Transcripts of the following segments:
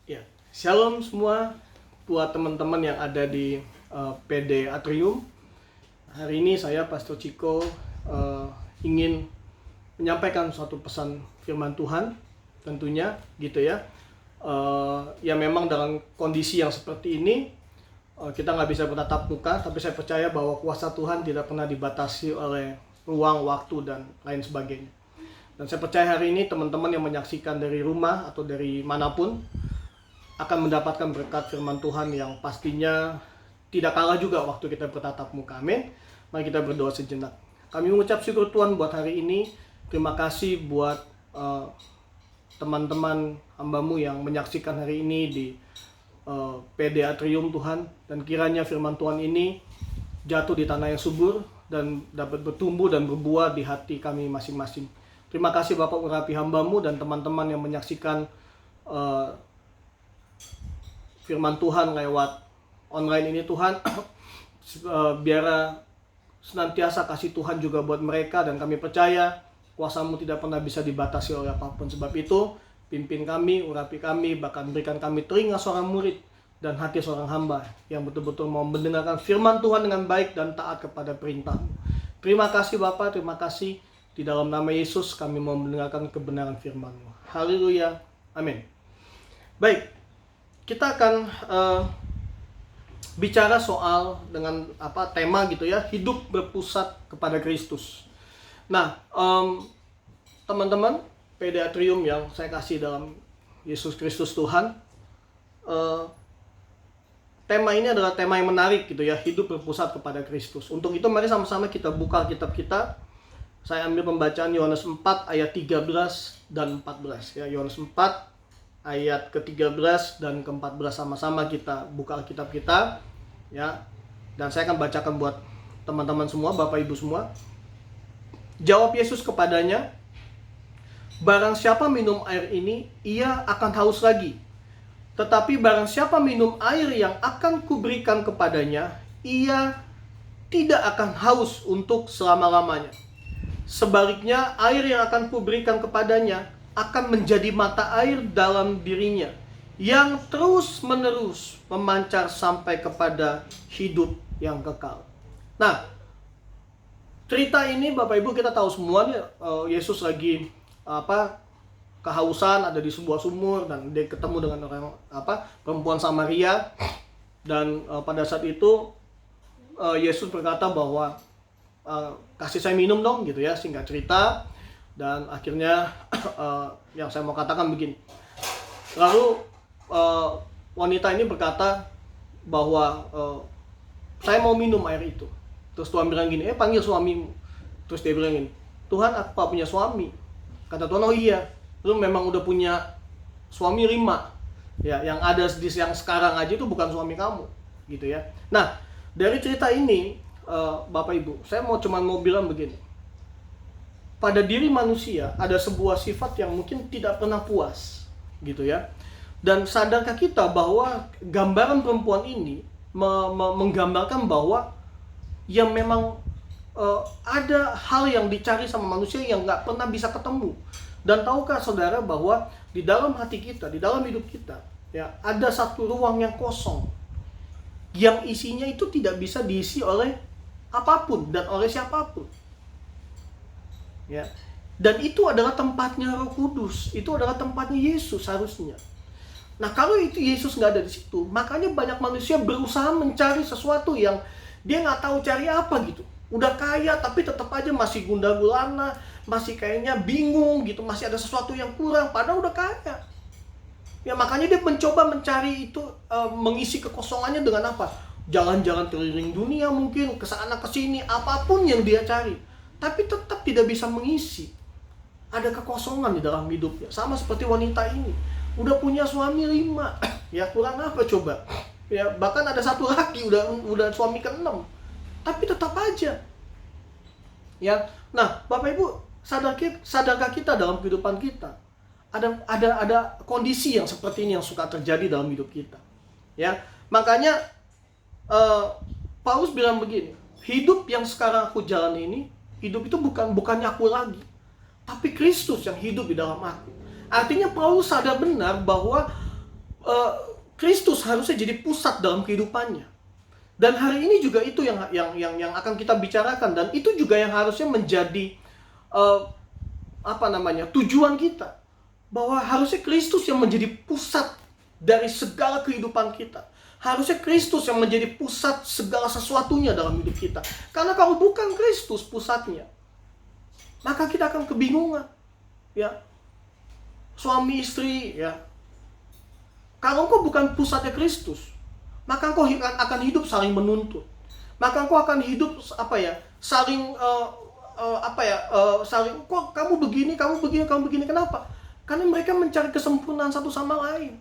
Ya, shalom semua buat teman-teman yang ada di PD Atrium. Hari ini saya Pastor Ciko ingin menyampaikan suatu pesan firman Tuhan, tentunya gitu ya. Ya memang dalam kondisi yang seperti ini kita nggak bisa bertatap muka, tapi saya percaya bahwa kuasa Tuhan tidak pernah dibatasi oleh ruang, waktu, dan lain sebagainya. Dan saya percaya hari ini teman-teman yang menyaksikan dari rumah atau dari manapun akan mendapatkan berkat firman Tuhan yang pastinya tidak kalah juga waktu kita bertatap muka. Amin. Mari kita berdoa sejenak. Kami mengucap syukur Tuhan buat hari ini. Terima kasih buat teman-teman hambamu yang menyaksikan hari ini di PD Atrium Tuhan. Dan kiranya firman Tuhan ini jatuh di tanah yang subur dan dapat bertumbuh dan berbuah di hati kami masing-masing. Terima kasih Bapak urapi hambamu dan teman-teman yang menyaksikan firman Tuhan lewat online ini Tuhan. Biar senantiasa kasih Tuhan juga buat mereka, dan kami percaya kuasa-Mu tidak pernah bisa dibatasi oleh apapun. Sebab itu pimpin kami, urapi kami, bahkan berikan kami telinga seorang murid dan hati seorang hamba yang betul-betul mau mendengarkan firman Tuhan dengan baik dan taat kepada perintah-Mu. Terima kasih Bapa, terima kasih. Di dalam nama Yesus kami mau mendengarkan kebenaran firman-Mu. Haleluya, amin. Baik, kita akan bicara soal dengan tema gitu ya, hidup berpusat kepada Kristus. Nah, teman-teman PD Atrium yang saya kasih dalam Yesus Kristus Tuhan, tema ini adalah tema yang menarik gitu ya, hidup berpusat kepada Kristus. Untuk itu mari sama-sama kita buka kitab kita. Saya ambil pembacaan Yohanes 4 ayat 13 dan 14 ya. Yohanes 4 ayat ke-13 dan ke-14, sama-sama kita buka kitab kita ya. Dan saya akan bacakan buat teman-teman semua, Bapak Ibu semua. Jawab Yesus kepadanya, "Barang siapa minum air ini, ia akan haus lagi. Tetapi barang siapa minum air yang akan kuberikan kepadanya, ia tidak akan haus untuk selama-lamanya. Sebaliknya, air yang akan kuberikan kepadanya akan menjadi mata air dalam dirinya, yang terus-menerus memancar sampai kepada hidup yang kekal." Nah, cerita ini Bapak Ibu kita tahu semuanya, Yesus lagi kehausan, ada di sebuah sumur, dan dia ketemu dengan orang perempuan Samaria. Dan pada saat itu Yesus berkata bahwa kasih saya minum dong gitu ya, singkat cerita. Dan akhirnya yang saya mau katakan begini. Lalu wanita ini berkata bahwa saya mau minum air itu. Terus Tuhan bilang gini, panggil suamimu. Terus dia bilang gini, "Tuhan, aku gak punya suami." Kata Tuhan, "Oh iya, lu memang udah punya suami 5 ya, yang ada di yang sekarang aja itu bukan suami kamu," gitu ya. Nah, dari cerita ini Bapak Ibu, saya cuma mau bilang begini. Pada diri manusia ada sebuah sifat yang mungkin tidak pernah puas, gitu ya. Dan sadarkah kita bahwa gambaran perempuan ini menggambarkan bahwa yang memang ada hal yang dicari sama manusia yang nggak pernah bisa ketemu. Dan tahukah saudara bahwa di dalam hati kita, di dalam hidup kita, ya ada satu ruang yang kosong, yang isinya itu tidak bisa diisi oleh apapun dan oleh siapapun. Ya. Dan itu adalah tempatnya Roh Kudus, itu adalah tempatnya Yesus harusnya. Nah, kalau itu Yesus nggak ada di situ, makanya banyak manusia berusaha mencari sesuatu yang dia nggak tahu cari apa gitu. Udah kaya tapi tetap aja masih gundah gulana, masih kayaknya bingung gitu, masih ada sesuatu yang kurang padahal udah kaya. Ya makanya dia mencoba mencari itu, mengisi kekosongannya dengan apa? Jalan-jalan keliling dunia mungkin, kesana kesini, apapun yang dia cari, tapi tetap tidak bisa mengisi. Ada kekosongan di dalam hidupnya. Sama seperti wanita ini, udah punya suami 5, ya kurang apa coba? Ya bahkan ada satu lagi udah suami ke-6, tapi tetap aja. Ya, nah Bapak Ibu, sadarkah kita dalam kehidupan kita ada kondisi yang seperti ini yang suka terjadi dalam hidup kita? Ya, makanya Paulus bilang begini, hidup yang sekarang aku jalani ini, hidup itu bukannya aku lagi, tapi Kristus yang hidup di dalam aku. Artinya Paulus sadar benar bahwa Kristus harusnya jadi pusat dalam kehidupannya. Dan hari ini juga itu yang akan kita bicarakan, dan itu juga yang harusnya menjadi tujuan kita, bahwa harusnya Kristus yang menjadi pusat dari segala kehidupan kita. Harusnya Kristus yang menjadi pusat segala sesuatunya dalam hidup kita. Karena kalau bukan Kristus pusatnya, maka kita akan kebingungan. Ya, suami istri, ya. Kalau engkau bukan pusatnya Kristus, maka engkau akan hidup saling menuntut. Maka engkau akan hidup saling kok kamu begini, kamu begini. Kenapa? Karena mereka mencari kesempurnaan satu sama lain.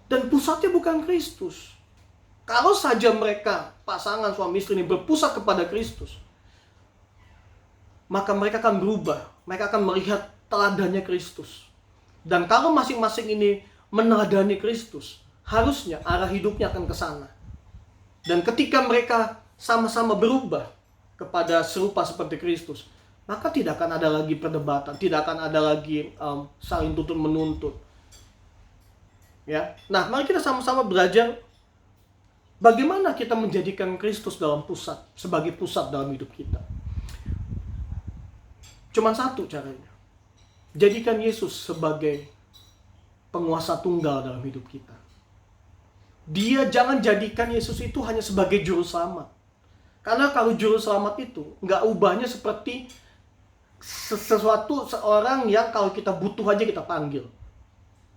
Dan pusatnya bukan Kristus. Kalau saja mereka, pasangan suami istri ini berpusat kepada Kristus, maka mereka akan berubah. Mereka akan melihat teladannya Kristus. Dan kalau masing-masing ini meneladani Kristus, harusnya arah hidupnya akan ke sana. Dan ketika mereka sama-sama berubah kepada serupa seperti Kristus, maka tidak akan ada lagi perdebatan, tidak akan ada lagi saling tuntut menuntut. Ya, nah mari kita sama-sama belajar bagaimana kita menjadikan Kristus sebagai pusat dalam hidup kita. Cuman satu caranya, jadikan Yesus sebagai penguasa tunggal dalam hidup kita. Jangan jadikan Yesus itu hanya sebagai juru selamat. Karena kalau juru selamat itu nggak ubahnya seperti seorang yang kalau kita butuh aja kita panggil.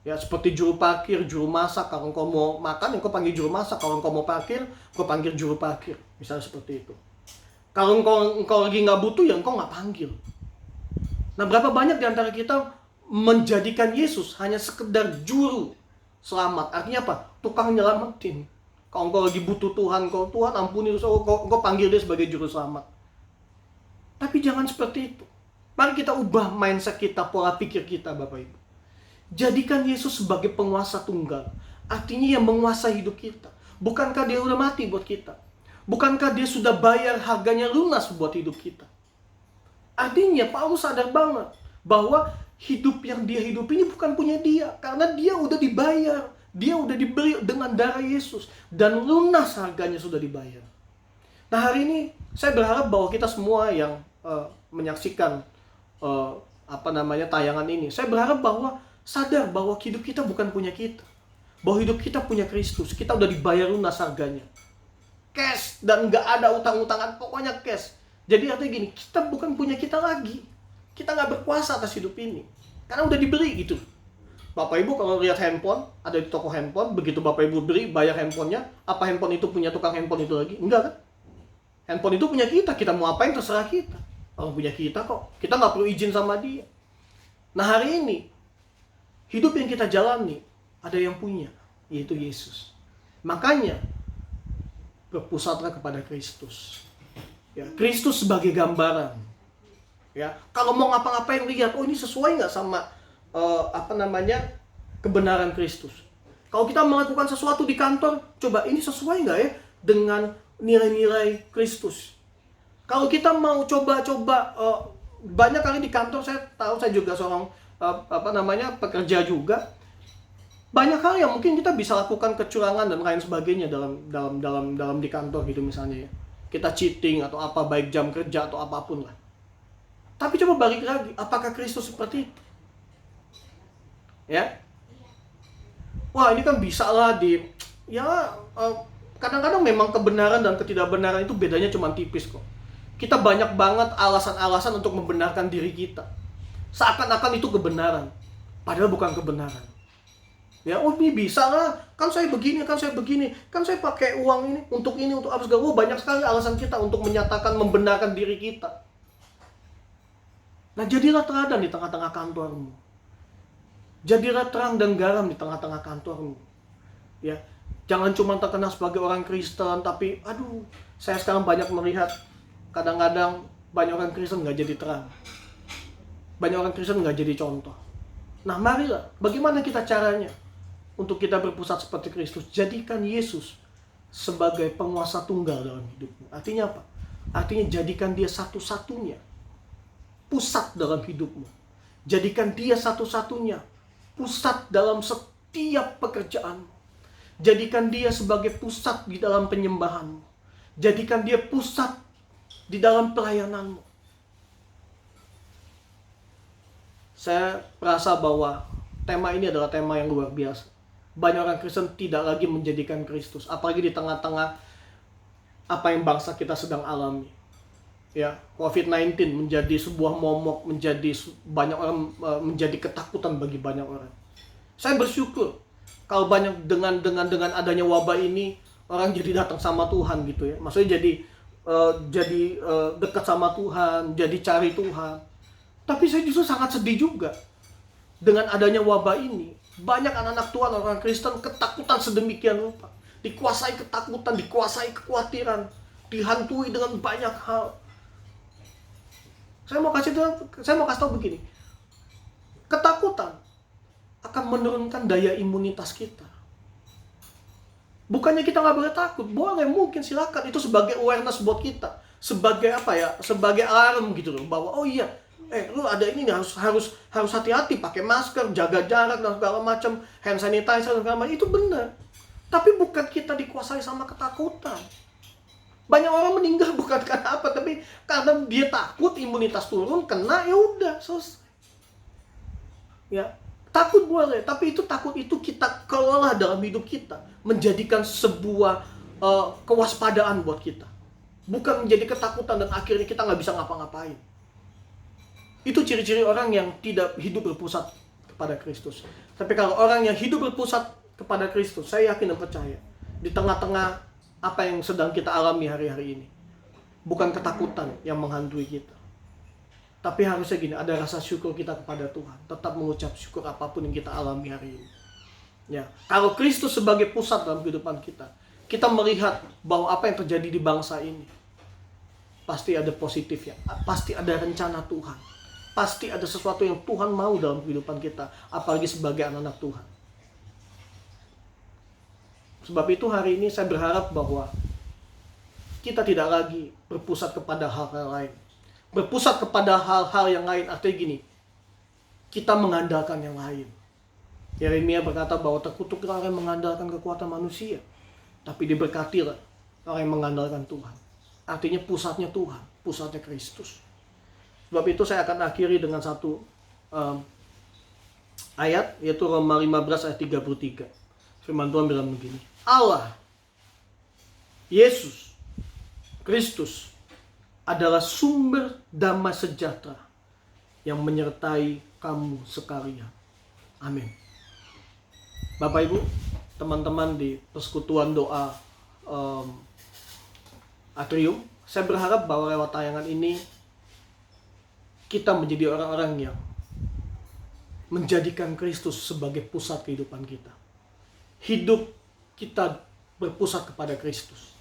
Ya, seperti juru parkir, juru masak. Kalau engkau mau makan, engkau panggil juru masak. Kalau engkau mau parkir, engkau panggil juru parkir. Misalnya seperti itu. Kalau engkau lagi nggak butuh, ya engkau nggak panggil. Nah, berapa banyak di antara kita menjadikan Yesus hanya sekedar juru selamat. Artinya apa? Tukang nyelamatin. Kalau engkau lagi butuh Tuhan, Tuhan ampuni, engkau panggil dia sebagai juru selamat. Tapi jangan seperti itu. Mari kita ubah mindset kita, pola pikir kita, Bapak Ibu. Jadikan Yesus sebagai penguasa tunggal. Artinya yang menguasai hidup kita. Bukankah dia sudah mati buat kita? Bukankah dia sudah bayar harganya lunas buat hidup kita? Artinya Paulus sadar banget bahwa hidup yang dia hidup ini bukan punya dia. Karena dia udah dibayar. Dia udah dibeli dengan darah Yesus. Dan lunas harganya sudah dibayar. Nah, hari ini saya berharap bahwa kita semua yang menyaksikan tayangan ini, saya berharap bahwa sadar bahwa hidup kita bukan punya kita. Bahwa hidup kita punya Kristus. Kita udah dibayar lunas harganya. Cash. Dan gak ada utang-utangan. Pokoknya cash. Jadi artinya gini, kita bukan punya kita lagi. Kita gak berkuasa atas hidup ini. Karena udah dibeli gitu. Bapak Ibu kalau lihat handphone, ada di toko handphone, begitu Bapak Ibu beli, bayar handphonenya, apa handphone itu punya tukang handphone itu lagi? Enggak kan? Handphone itu punya kita. Kita mau apain terserah kita. Orang punya kita kok. Kita gak perlu izin sama dia. Nah, hari ini hidup yang kita jalani ada yang punya, yaitu Yesus. Makanya berpusatlah kepada Kristus. Ya, Kristus sebagai gambaran. Ya, kalau mau ngapa-ngapain lihat, oh ini sesuai nggak sama kebenaran Kristus. Kalau kita melakukan sesuatu di kantor, coba ini sesuai nggak ya dengan nilai-nilai Kristus. Kalau kita mau coba-coba, banyak kali di kantor saya tahu, saya juga seorang pekerja juga. Banyak hal yang mungkin kita bisa lakukan kecurangan dan lain sebagainya dalam di kantor gitu misalnya ya. Kita cheating atau apa, baik jam kerja atau apapun lah. Tapi coba balik lagi, apakah Kristus seperti itu? Ya. Wah, ini kan bisa lah kadang-kadang memang kebenaran dan ketidakbenaran itu bedanya cuma tipis kok. Kita banyak banget alasan-alasan untuk membenarkan diri kita. Seakan-akan itu kebenaran, padahal bukan kebenaran. Ya, oh ini bisa lah, kan saya begini, kan saya pakai uang ini, untuk apa segala. Oh, banyak sekali alasan kita untuk menyatakan, membenarkan diri kita. Nah, jadilah teladan di tengah-tengah kantormu. Jadilah terang dan garam di tengah-tengah kantormu. Ya, jangan cuma terkenal sebagai orang Kristen, tapi saya sekarang banyak melihat kadang-kadang banyak orang Kristen nggak jadi terang. Banyak orang Kristen nggak jadi contoh. Nah, marilah, bagaimana kita caranya untuk kita berpusat seperti Kristus? Jadikan Yesus sebagai penguasa tunggal dalam hidupmu. Artinya apa? Artinya jadikan dia satu-satunya pusat dalam hidupmu. Jadikan dia satu-satunya pusat dalam setiap pekerjaanmu. Jadikan dia sebagai pusat di dalam penyembahanmu. Jadikan dia pusat di dalam pelayananmu. Saya merasa bahwa tema ini adalah tema yang luar biasa. Banyak orang Kristen tidak lagi menjadikan Kristus, apalagi di tengah-tengah apa yang bangsa kita sedang alami. Ya, COVID-19 menjadi sebuah momok, menjadi banyak orang menjadi ketakutan bagi banyak orang. Saya bersyukur kalau banyak dengan adanya wabah ini orang jadi datang sama Tuhan gitu ya. Maksudnya jadi dekat sama Tuhan, jadi cari Tuhan. Tapi saya justru sangat sedih juga dengan adanya wabah ini. Banyak anak-anak Tuhan, orang Kristen ketakutan sedemikian rupa. Dikuasai ketakutan, dikuasai kekhawatiran, dihantui dengan banyak hal. Saya mau kasih tahu begini. Ketakutan akan menurunkan daya imunitas kita. Bukannya kita nggak boleh takut, boleh, mungkin silakan. Itu sebagai awareness buat kita, sebagai apa ya, sebagai alarm gitu loh, bahwa oh iya, lu ada ini nih, harus hati-hati, pakai masker, jaga jarak dan segala macam, hand sanitizer dan segala macam, itu benar. Tapi bukan kita dikuasai sama ketakutan. Banyak orang meninggal bukan karena apa, tapi karena dia takut, imunitas turun, kena, ya udah selesai. Ya, takut boleh, tapi takut itu kita kelola dalam hidup kita, menjadikan sebuah kewaspadaan buat kita. Bukan menjadi ketakutan dan akhirnya kita nggak bisa ngapa-ngapain. Itu ciri-ciri orang yang tidak hidup berpusat kepada Kristus. Tapi kalau orang yang hidup berpusat kepada Kristus, saya yakin dan percaya, di tengah-tengah apa yang sedang kita alami hari-hari ini, bukan ketakutan yang menghantui kita. Tapi harusnya gini, ada rasa syukur kita kepada Tuhan. Tetap mengucap syukur apapun yang kita alami hari ini. Ya, kalau Kristus sebagai pusat dalam kehidupan kita, kita melihat bahwa apa yang terjadi di bangsa ini, pasti ada positifnya, pasti ada rencana Tuhan, pasti ada sesuatu yang Tuhan mau dalam kehidupan kita, apalagi sebagai anak-anak Tuhan. Sebab itu hari ini saya berharap bahwa kita tidak lagi berpusat kepada hal-hal lain. Berpusat kepada hal-hal yang lain, artinya gini, kita mengandalkan yang lain. Yeremia berkata bahwa terkutuklah orang yang mengandalkan kekuatan manusia, tapi diberkatilah orang yang mengandalkan Tuhan. Artinya pusatnya Tuhan, pusatnya Kristus. Sebab itu saya akan akhiri dengan satu ayat, yaitu Roma 15 ayat 33. Firman Tuhan bilang begini, Allah, Yesus, Kristus adalah sumber damai sejahtera yang menyertai kamu sekalian. Amin. Bapak Ibu, teman-teman di persekutuan doa Atrium, saya berharap bahwa lewat tayangan ini kita menjadi orang-orang yang menjadikan Kristus sebagai pusat kehidupan kita. Hidup kita berpusat kepada Kristus.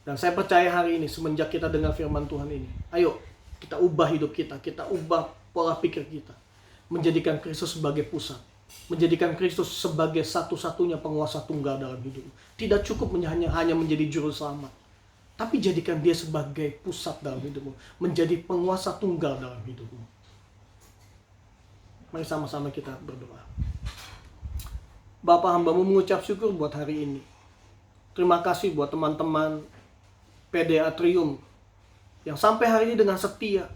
Dan saya percaya hari ini semenjak kita dengar firman Tuhan ini, ayo kita ubah hidup kita ubah pola pikir kita, menjadikan Kristus sebagai pusat, menjadikan Kristus sebagai satu-satunya penguasa tunggal dalam hidup. Tidak cukup hanya menjadi juru selamat, tapi jadikan dia sebagai pusat dalam hidupmu, menjadi penguasa tunggal dalam hidupmu. Mari sama-sama kita berdoa. Bapa, hamba-Mu mengucap syukur buat hari ini. Terima kasih buat teman-teman PD Atrium yang sampai hari ini dengan setia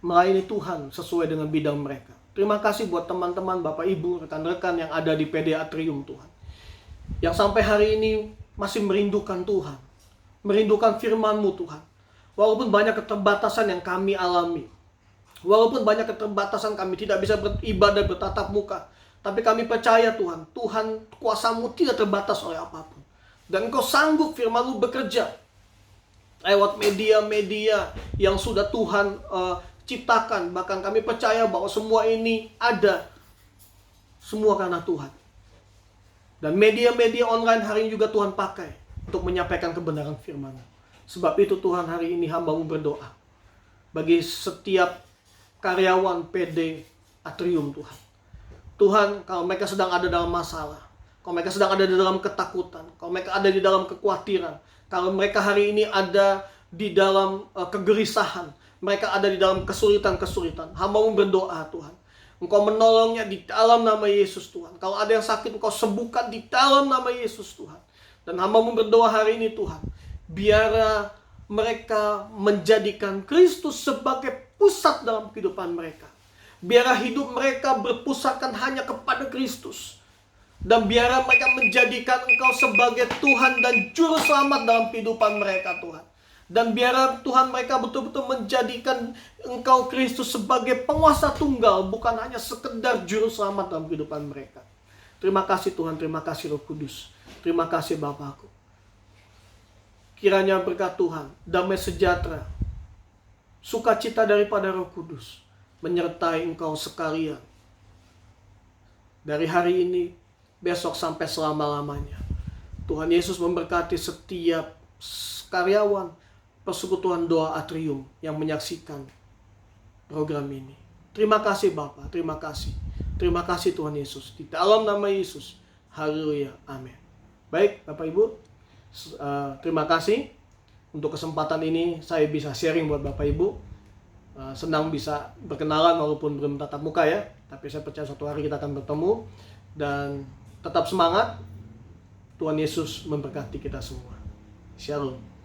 melayani Tuhan sesuai dengan bidang mereka. Terima kasih buat teman-teman, Bapak Ibu, rekan-rekan yang ada di PD Atrium Tuhan, yang sampai hari ini masih merindukan Tuhan, merindukan firman-Mu Tuhan. Walaupun banyak keterbatasan yang kami alami, walaupun banyak keterbatasan kami tidak bisa beribadah bertatap muka, tapi kami percaya Tuhan, kuasa-Mu tidak terbatas oleh apapun. Dan Engkau sanggup firman-Mu bekerja lewat media-media yang sudah Tuhan ciptakan. Bahkan kami percaya bahwa semua ini ada semua karena Tuhan. Dan media-media online hari ini juga Tuhan pakai untuk menyampaikan kebenaran firman-Mu. Sebab itu Tuhan, hari ini hamba-Mu berdoa bagi setiap karyawan PD Atrium Tuhan. Tuhan, kalau mereka sedang ada dalam masalah, kalau mereka sedang ada di dalam ketakutan, kalau mereka ada di dalam kekhawatiran, kalau mereka hari ini ada di dalam kegelisahan, mereka ada di dalam kesulitan-kesulitan, hamba-Mu berdoa Tuhan, Engkau menolongnya di dalam nama Yesus Tuhan. Kalau ada yang sakit, Engkau sembuhkan di dalam nama Yesus Tuhan. Dan hamba-Mu berdoa hari ini Tuhan, biarlah mereka menjadikan Kristus sebagai pusat dalam kehidupan mereka. Biarlah hidup mereka berpusatkan hanya kepada Kristus. Dan biarlah mereka menjadikan Engkau sebagai Tuhan dan Juru Selamat dalam kehidupan mereka Tuhan. Dan biarlah Tuhan mereka betul-betul menjadikan Engkau Kristus sebagai penguasa tunggal, bukan hanya sekedar Juru Selamat dalam kehidupan mereka. Terima kasih Tuhan, terima kasih Roh Kudus. Terima kasih Bapakku. Kiranya berkat Tuhan, damai sejahtera, sukacita daripada Roh Kudus menyertai engkau sekalian. Dari hari ini, besok sampai selama-lamanya. Tuhan Yesus memberkati setiap karyawan Persekutuan Doa Atrium yang menyaksikan program ini. Terima kasih Bapa, terima kasih. Terima kasih Tuhan Yesus. Di dalam nama Yesus. Haleluya. Amin. Baik Bapak Ibu, terima kasih untuk kesempatan ini saya bisa sharing buat Bapak Ibu. Senang bisa berkenalan walaupun belum tatap muka ya. Tapi saya percaya suatu hari kita akan bertemu. Dan tetap semangat. Tuhan Yesus memberkati kita semua. Shalom.